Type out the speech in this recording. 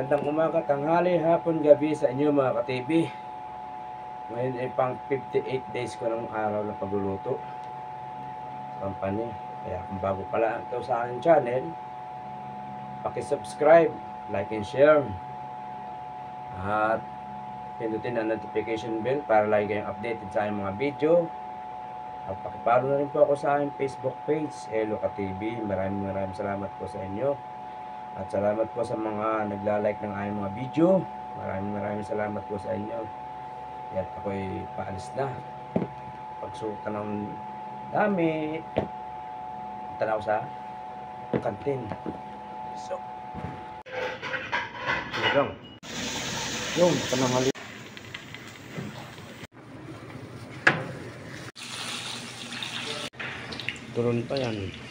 Magandang umaga, tanghali, hapon, gabi sa inyo mga ka-TV. Ngayon ay pang 58 days ko ng araw na pagluluto sa company. Kaya kung bago pala ito sa aking channel, paki-subscribe, like and share. At pindutin ang notification bell para lagi kayong updated sa aking mga video. At pakipalo na rin po ako sa aking Facebook page, Elo ka-TV. Maraming salamat po sa inyo. At salamat po sa mga nagla-like ng aking mga video. Maraming salamat po sa inyo. Yan, ako'y paalis na. Pagsutan ng damit. Tanaw sa kantin. So, yun. Yung, pananghali. Turon pa yan.